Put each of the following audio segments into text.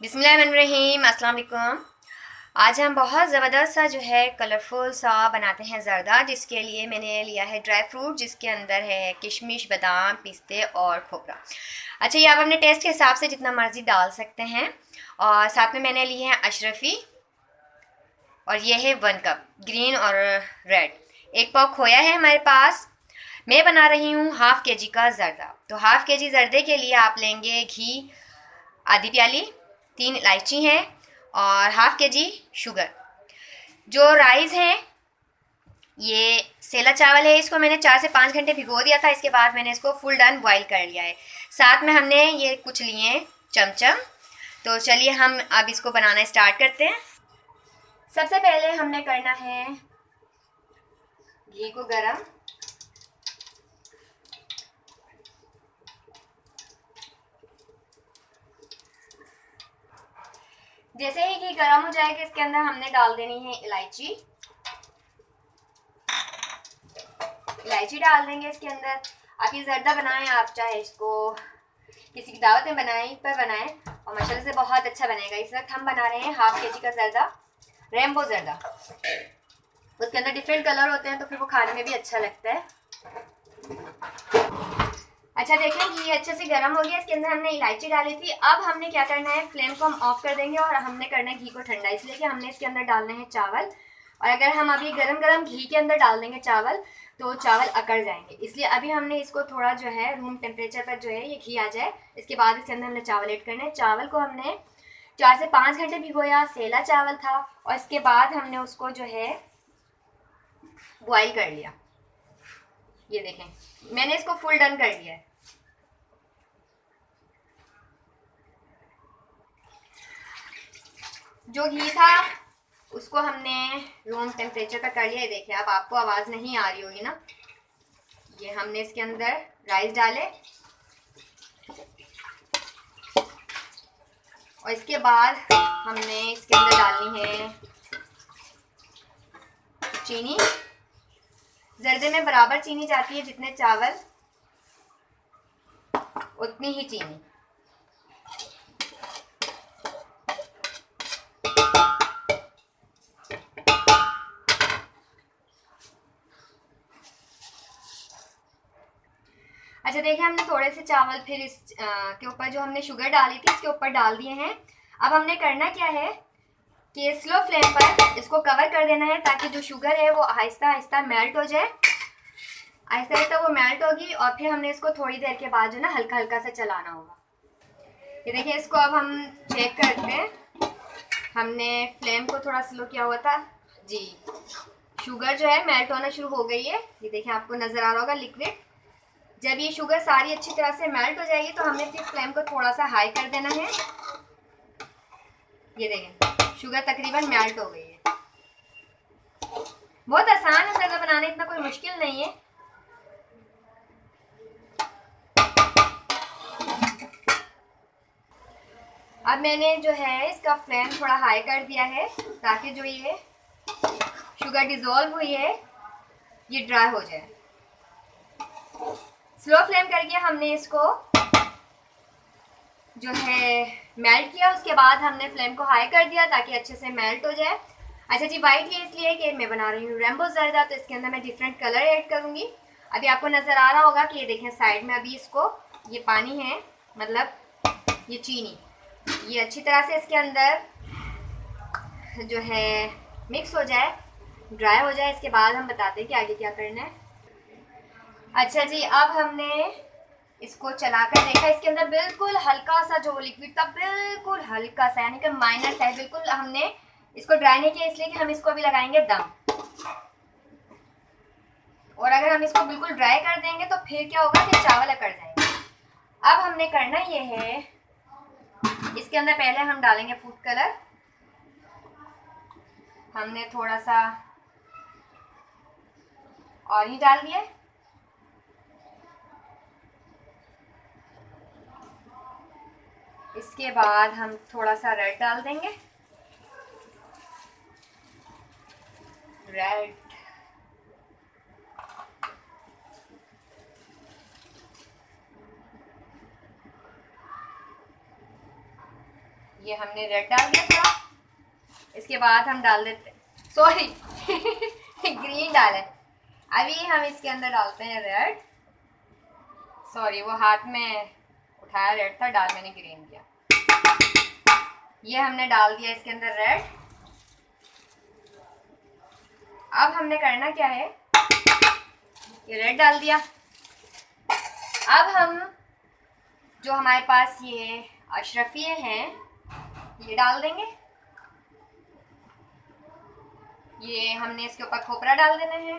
बिस्मिल्लाहिर्रहमानिर्रहीम, अस्सलाम वालेकुम। आज हम बहुत ज़बरदस्त सा जो है कलरफुल सा बनाते हैं ज़र्दा, जिसके लिए मैंने लिया है ड्राई फ्रूट, जिसके अंदर है किशमिश, बादाम, पिस्ते और खोपरा। अच्छा, ये आप अपने टेस्ट के हिसाब से जितना मर्ज़ी डाल सकते हैं। और साथ में मैंने लिए हैं अशरफी, और ये है 1 कप ग्रीन और रेड। 1 पाव खोया है हमारे पास। मैं बना रही हूँ हाफ़ के जी का ज़र्दा। तो हाफ़ के जी ज़र्दे के लिए आप लेंगे घी आधी प्याली, 3 इलायची हैं और हाफ़ के जी शुगर। जो राइस हैं, ये सेला चावल है, इसको मैंने 4 से 5 घंटे भिगो दिया था। इसके बाद मैंने इसको फुल डन बॉईल कर लिया है। साथ में हमने ये कुछ लिए हैं चमचम। तो चलिए हम अब इसको बनाना स्टार्ट करते हैं। सबसे पहले हमने करना है घी को गरम। जैसे ही घी गरम हो जाएगा, इसके अंदर हमने डाल देनी है इलायची। इलायची डाल देंगे इसके अंदर। आप ये ज़र्दा बनाएं, आप चाहे इसको किसी की दावत में बनाएं, पर बनाएं, और माशाल्लाह से बहुत अच्छा बनेगा। इस वक्त हम बना रहे हैं हाफ़ के जी का ज़र्दा, रेनबो ज़र्दा। उसके अंदर डिफरेंट कलर होते हैं, तो फिर वो खाने में भी अच्छा लगता है। अच्छा, देखें कि ये अच्छे से गर्म हो गया। इसके अंदर हमने इलायची डाली थी। अब हमने क्या करना है, फ्लेम को हम ऑफ कर देंगे और हमने करना है घी को ठंडा, इसलिए कि हमने इसके अंदर डालने हैं चावल। और अगर हम अभी गरम गरम घी के अंदर डाल देंगे चावल, तो चावल अकड़ जाएंगे। इसलिए अभी हमने इसको थोड़ा जो है रूम टेम्परेचर पर जो है ये घी आ जाए, इसके बाद इसके अंदर हमने चावल ऐड करने हैं। चावल को हमने 4 से 5 घंटे भिगोया, सेला चावल था, और इसके बाद हमने उसको जो है बॉईल कर लिया। ये देखें, मैंने इसको फुल डन कर लिया है। जो घी था उसको हमने रूम टेम्परेचर पर कर लिया है। देखिए, अब आपको आवाज़ नहीं आ रही होगी ना। ये हमने इसके अंदर राइस डाले, और इसके बाद हमने इसके अंदर डालनी है चीनी। जर्दे में बराबर चीनी जाती है, जितने चावल उतनी ही चीनी। अच्छा, देखिए, हमने थोड़े से चावल फिर इस के ऊपर जो हमने शुगर डाली थी इसके ऊपर डाल दिए हैं। अब हमने करना क्या है कि स्लो फ्लेम पर इसको कवर कर देना है, ताकि जो शुगर है वो आहिस्ता आहिस्ता मेल्ट हो जाए। आहिस्ता आहिस्ता वो मेल्ट होगी, और फिर हमने इसको थोड़ी देर के बाद जो ना हल्का हल्का सा चलाना होगा। ये देखिए, इसको अब हम चेक करते हैं। हमने फ्लेम को थोड़ा स्लो किया हुआ था जी। शुगर जो है मेल्ट होना शुरू हो गई है। ये देखिए, आपको नज़र आ रहा होगा लिक्विड। जब ये शुगर सारी अच्छी तरह से मेल्ट हो जाएगी, तो हमें फिर फ्लेम को थोड़ा सा हाई कर देना है। ये देखें, शुगर तकरीबन मेल्ट हो गई है। बहुत आसान है ज़र्दा बनाना, इतना कोई मुश्किल नहीं है। अब मैंने जो है इसका फ्लेम थोड़ा हाई कर दिया है, ताकि जो ये शुगर डिज़ोल्व हुई है ये ड्राई हो जाए। स्लो फ्लेम करके हमने इसको जो है मेल्ट किया। उसके बाद हमने फ्लेम को हाई कर दिया, ताकि अच्छे से मेल्ट हो जाए। अच्छा जी, वाइट ये इसलिए कि मैं बना रही हूँ रेनबो ज़र्दा, तो इसके अंदर मैं डिफरेंट कलर ऐड करूँगी। अभी आपको नज़र आ रहा होगा कि ये देखें साइड में अभी इसको ये पानी है, मतलब ये चीनी, ये अच्छी तरह से इसके अंदर जो है मिक्स हो जाए, ड्राई हो जाए। इसके बाद हम बताते हैं कि आगे क्या करना है। अच्छा जी, अब हमने इसको चलाकर देखा, इसके अंदर बिल्कुल हल्का सा जो लिक्विड था, बिल्कुल हल्का सा, यानी कि माइनर सा है बिल्कुल। हमने इसको ड्राई नहीं किया, इसलिए कि हम इसको अभी लगाएंगे दम। और अगर हम इसको बिल्कुल ड्राई कर देंगे तो फिर क्या होगा, फिर चावल अकड़ जाएंगे। अब हमने करना ये है, इसके अंदर पहले हम डालेंगे फूड कलर। हमने थोड़ा सा ऑरेंज डाल दिया। इसके बाद हम थोड़ा सा रेड डाल देंगे, रेड। ये हमने रेड डाल दिया थोड़ा। इसके बाद हम डाल देते, सॉरी ग्रीन डालें। अभी हम इसके अंदर डालते हैं रेड। सॉरी, वो हाथ में उठाया रेड था, डाल मैंने ग्रीन दिया। ये हमने डाल दिया इसके अंदर रेड। अब हमने करना क्या है, ये रेड डाल दिया। अब हम जो हमारे पास ये अशरफिये हैं ये डाल देंगे। ये हमने इसके ऊपर खोपरा डाल देना है,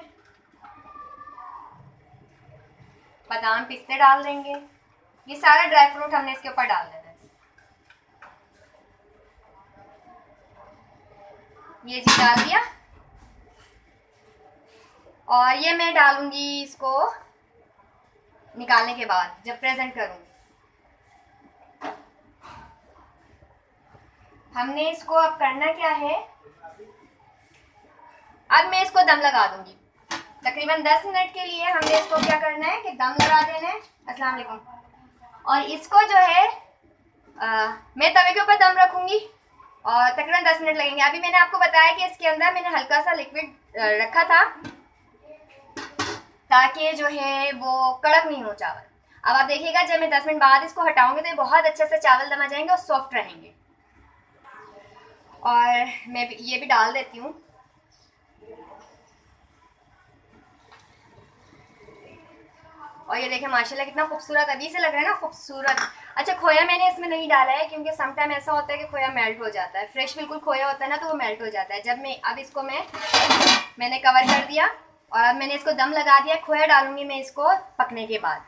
बादाम पिस्ते डाल देंगे। ये सारा ड्राई फ्रूट हमने इसके ऊपर डाल देना है। ये जी डाल दिया। और ये मैं डालूंगी इसको निकालने के बाद, जब प्रेजेंट करूंगी। हमने इसको अब करना क्या है, अब मैं इसको दम लगा दूंगी तकरीबन 10 मिनट के लिए। हमने इसको क्या करना है कि दम लगा देना है। अस्सलाम वालेकुम। और इसको जो है मैं तवे के ऊपर दम रखूंगी और तकरीबन 10 मिनट लगेंगे। अभी मैंने आपको बताया कि इसके अंदर मैंने हल्का सा लिक्विड रखा था ताकि जो है वो कड़क नहीं हो चावल। अब आप देखिएगा जब मैं 10 मिनट बाद इसको हटाऊंगी तो ये बहुत अच्छे से चावल दमा जाएंगे और सॉफ्ट रहेंगे। और मैं ये भी डाल देती हूँ। और ये देखें माशाल्लाह कितना खूबसूरत अभी से लग रहा है ना, खूबसूरत। अच्छा, खोया मैंने इसमें नहीं डाला है क्योंकि सम टाइम ऐसा होता है कि खोया मेल्ट हो जाता है। फ्रेश बिल्कुल खोया होता है ना तो वो मेल्ट हो जाता है। जब मैं अब इसको मैंने कवर कर दिया और अब मैंने इसको दम लगा दिया। खोया डालूंगी मैं इसको पकने के बाद।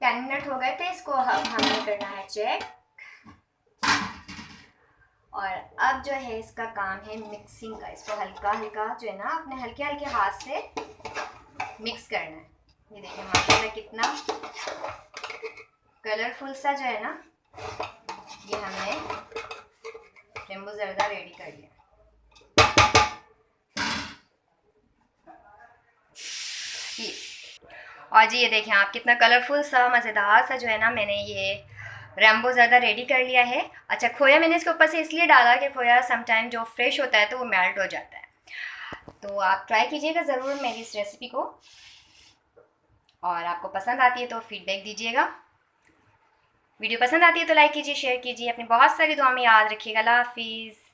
10 मिनट हो गए थे, इसको हमें करना है चेक। और अब जो है इसका काम है मिक्सिंग का। इसको हल्का हल्का जो है ना अपने हल्के हल्के हाथ से मिक्स करना है। ये देखिए माशाल्लाह कितना कलरफुल सा जो है ना, ये हमने नींबू जर्दा रेडी कर लिया। और जी ये देखें आप कितना कलरफुल सा मज़ेदार सा जो है ना मैंने ये रेम्बो ज़्यादा रेडी कर लिया है। अच्छा, खोया मैंने इसके ऊपर से इसलिए डाला कि खोया समटाइम जो फ्रेश होता है तो वो मेल्ट हो जाता है। तो आप ट्राई कीजिएगा ज़रूर मेरी इस रेसिपी को, और आपको पसंद आती है तो फीडबैक दीजिएगा। वीडियो पसंद आती है तो लाइक कीजिए, शेयर कीजिए। अपनी बहुत सारी दुआ में याद रखिएगा। अल्लाह हाफिज़।